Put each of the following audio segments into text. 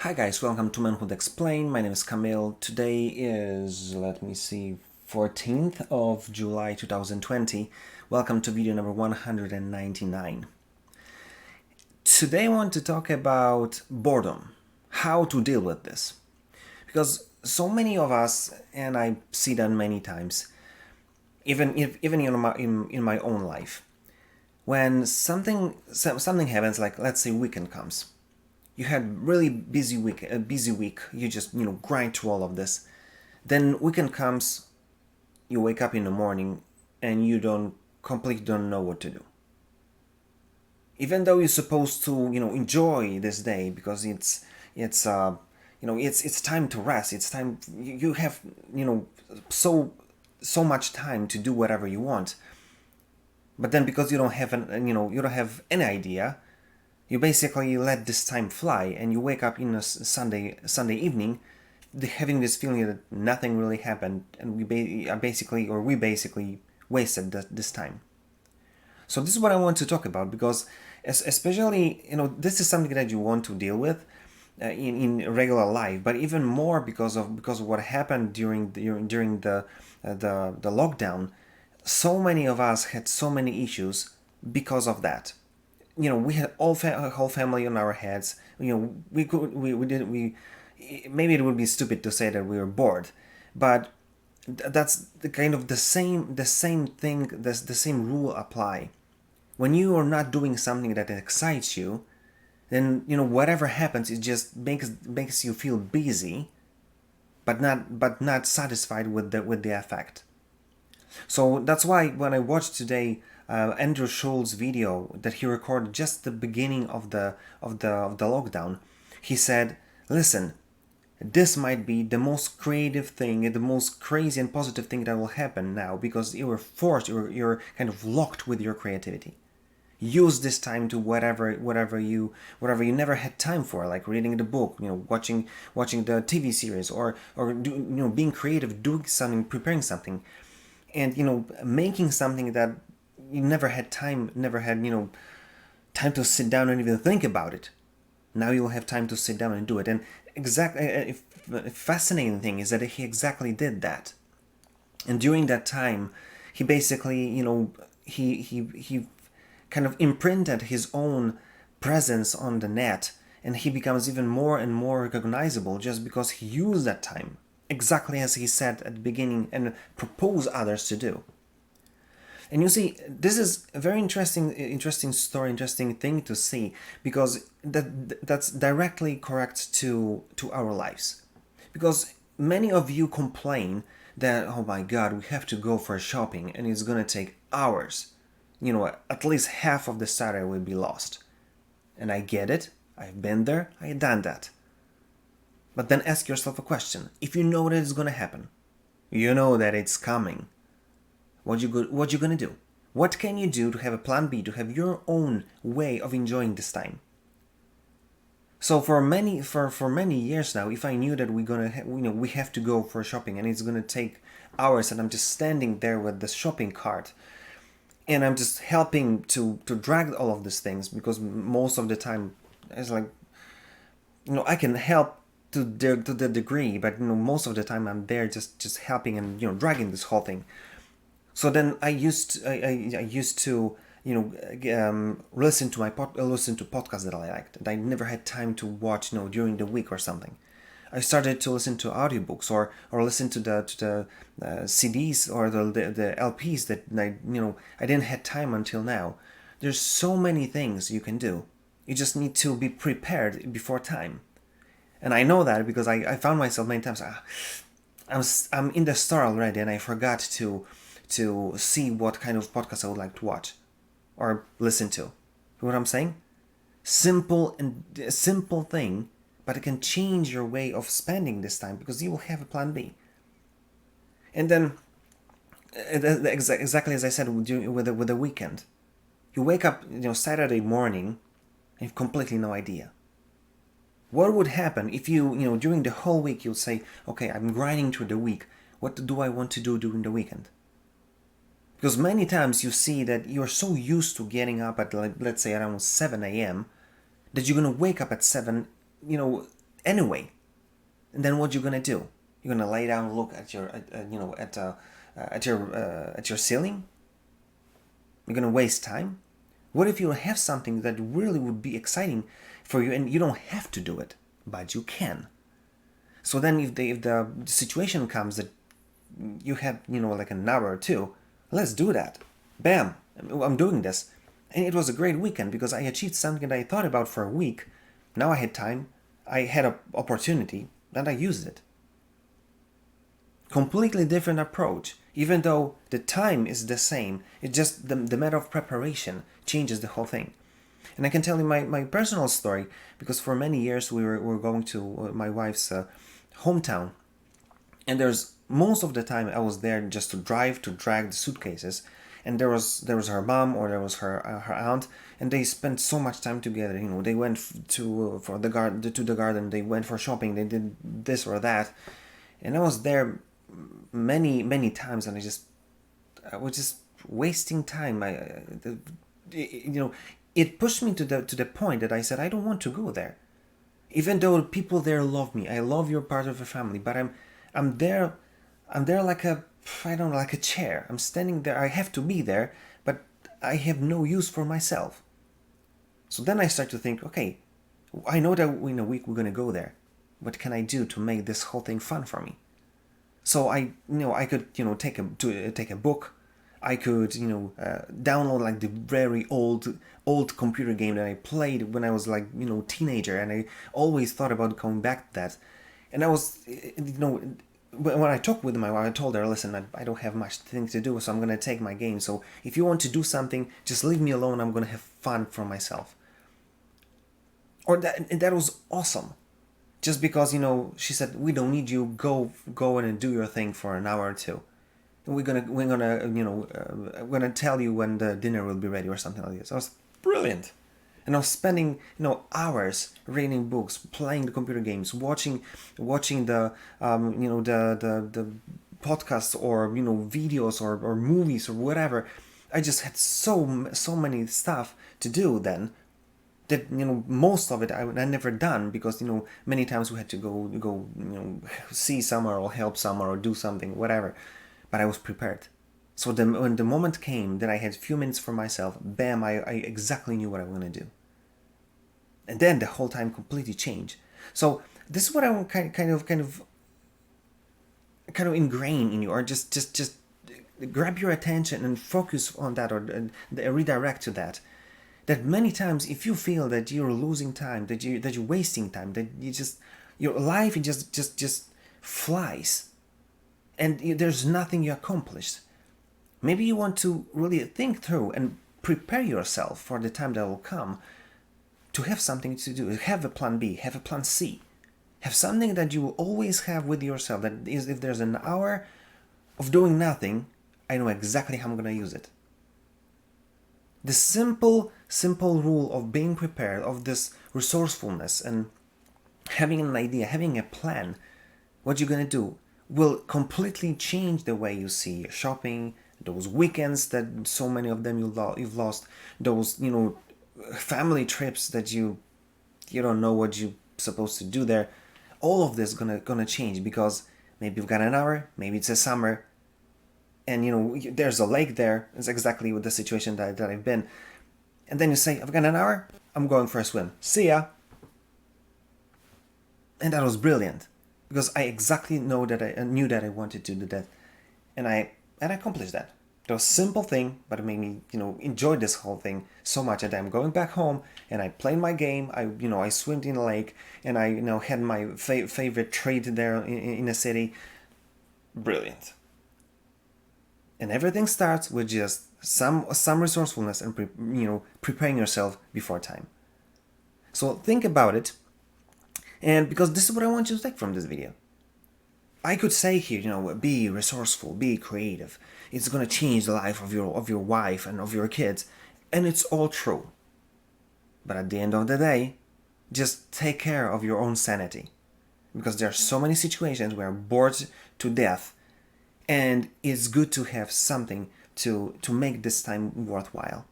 Hi guys, welcome to Manhood Explained. My name is Camille. Today is, 14th of July 2020. Welcome to video number 199. Today I want to talk about boredom, how to deal with this. Because so many of us, and I see that many times, even in my own life, when something happens, like let's say weekend comes, you had really busy week, you just grind through all of this, then weekend comes, you wake up in the morning and you completely don't know what to do, even though you're supposed to enjoy this day because it's time to rest. It's time you have so much time to do whatever you want. But then because you don't have any idea, you basically let this time fly, and you wake up in a Sunday evening, having this feeling that nothing really happened, and we basically wasted this time. So this is what I want to talk about, because especially this is something that you want to deal with in regular life, but even more because of what happened during the lockdown. So many of us had so many issues because of that. We had a whole family on our heads. We maybe it would be stupid to say that we were bored, but that's the kind of the same thing. The same rule apply. When you are not doing something that excites you, then whatever happens, it just makes you feel busy, but not satisfied with the effect. So that's why when I watched today Andrew Schultz's video that he recorded just the beginning of the lockdown, he said, "Listen, this might be the most creative thing, the most crazy and positive thing that will happen now, because you're kind of locked with your creativity. Use this time to whatever you never had time for, like reading the book, watching the TV series, or being creative, doing something, preparing something, and making something that you never had time to sit down and even think about it. Now you'll have time to sit down and do it." And fascinating thing is that he exactly did that. And during that time, he basically he kind of imprinted his own presence on the net, and he becomes even more and more recognizable just because he used that time exactly as he said at the beginning and proposed others to do. And you see, this is a very interesting story, interesting thing to see, because that's directly correct to our lives. Because many of you complain that, oh my God, we have to go for shopping and it's gonna take hours. At least half of the Saturday will be lost. And I get it. I've been there. I've done that. But then ask yourself a question. If you know that it's gonna happen, you know that it's coming, what you gonna do? What can you do to have a plan B, to have your own way of enjoying this time? So for many years now, if I knew that we have to go for shopping and it's gonna take hours, and I'm just standing there with the shopping cart, and I'm just helping to drag all of these things, because most of the time it's like I can help to the degree, but most of the time I'm there just helping and dragging this whole thing. So then I used to listen to podcasts that I liked, and I never had time to watch during the week or something. I started to listen to audiobooks, or listen to the CDs, or the LPs that I didn't have time until now. There's so many things you can do. You just need to be prepared before time. And I know that because I found myself many times. I'm in the store already, and I forgot to see what kind of podcast I would like to watch or listen to. You know what I'm saying? Simple thing, but it can change your way of spending this time, because you will have a plan B. And then exactly as I said with the weekend, you wake up Saturday morning and you've completely no idea. What would happen if during the whole week you'd say, okay, I'm grinding through the week. What do I want to do during the weekend? Because many times you see that you're so used to getting up at, let's say, around 7 a.m. that you're going to wake up at 7, anyway. And then what you're gonna do? You're gonna lay down and look at your at your ceiling? You're gonna waste time? What if you have something that really would be exciting for you and you don't have to do it, but you can? So then if the situation comes that you had, like an hour or two, let's do that. Bam, I'm doing this. And it was a great weekend because I achieved something that I thought about for a week. Now I had time, I had an opportunity, and I used it. Completely different approach. Even though the time is the same, it's just the matter of preparation changes the whole thing. And I can tell you my personal story, because for many years we were going to my wife's hometown, and there's most of the time I was there just to drag the suitcases, and there was her mom, or there was her aunt, and they spent so much time together. They went to the garden, they went for shopping, they did this or that, and I was there many times, and I was just wasting time. It pushed me to the point that I said I don't want to go there, even though people there love me. I love you're part of a family, but I'm there like like a chair. I'm standing there. I have to be there, but I have no use for myself. So then I start to think, okay, I know that in a week we're gonna go there. What can I do to make this whole thing fun for me? So I could take a book. I could download like the very old computer game that I played when I was like teenager, and I always thought about coming back to that. And I was when I talked with my wife, I told her, listen, I don't have much things to do, so I'm gonna take my game. So if you want to do something, just leave me alone. I'm gonna have fun for myself. That was awesome. Just because she said, we don't need you. Go in and do your thing for an hour or two. And we're gonna tell you when the dinner will be ready or something like this. That was brilliant. And I was spending hours reading books, playing the computer games, watching the the podcasts or videos or movies or whatever. I just had so many stuff to do then, that most of it I never done, because many times we had to go see somewhere or help somewhere or do something, whatever. But I was prepared. So when the moment came that I had a few minutes for myself, bam, I exactly knew what I was gonna do. And then the whole time completely changed. So this is what I want kind of ingrain in you, or just grab your attention and focus on that, or redirect to that. That many times, if you feel that you're losing time, that you're wasting time, that your life just flies, and there's nothing you accomplished. Maybe you want to really think through and prepare yourself for the time that will come, to have something to do, have a plan B, have a plan C, have something that you will always have with yourself. That is, if there's an hour of doing nothing, I know exactly how I'm going to use it. The simple rule of being prepared, of this resourcefulness and having an idea, having a plan, what you're going to do, will completely change the way you see shopping, those weekends that so many of them you've lost, those family trips that you don't know what you're supposed to do there. All of this gonna change, because maybe you've got an hour, maybe it's a summer, and there's a lake there. It's exactly with the situation that I've been. And then you say, I've got an hour, I'm going for a swim. See ya. And that was brilliant, because I exactly knew that I wanted to do that, and I accomplished that. It was a simple thing, but it made me enjoy this whole thing so much that I'm going back home and I played my game. I swam in the lake, and I had my favorite treat there in the city. Brilliant. And everything starts with just some resourcefulness and preparing yourself before time. So think about it, and because this is what I want you to take from this video. I could say here, be resourceful, be creative. It's gonna change the life of your wife and of your kids, and it's all true. But at the end of the day, just take care of your own sanity, because there are so many situations where I'm bored to death, and it's good to have something to make this time worthwhile.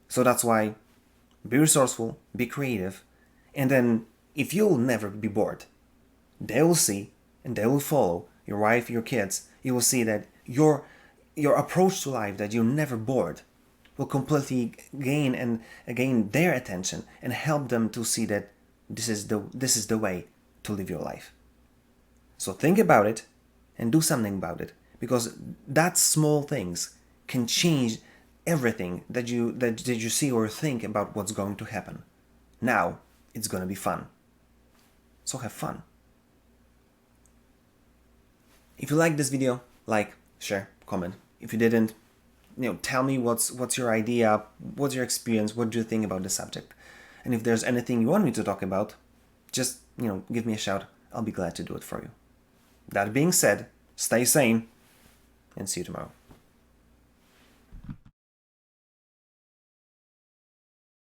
So that's why be resourceful, be creative, and then if you'll never be bored, they will see and they will follow your wife, your kids. You will see that your approach to life, that you're never bored, will completely gain their attention and help them to see that this is the way to live your life. So think about it and do something about it, because that small things can change everything that you see or think about what's going to happen. Now it's going to be fun. So have fun. If you like this video, like, share, comment. If you didn't, tell me what's your idea, what's your experience, what do you think about the subject. And if there's anything you want me to talk about, just, give me a shout. I'll be glad to do it for you. That being said, stay sane and see you tomorrow.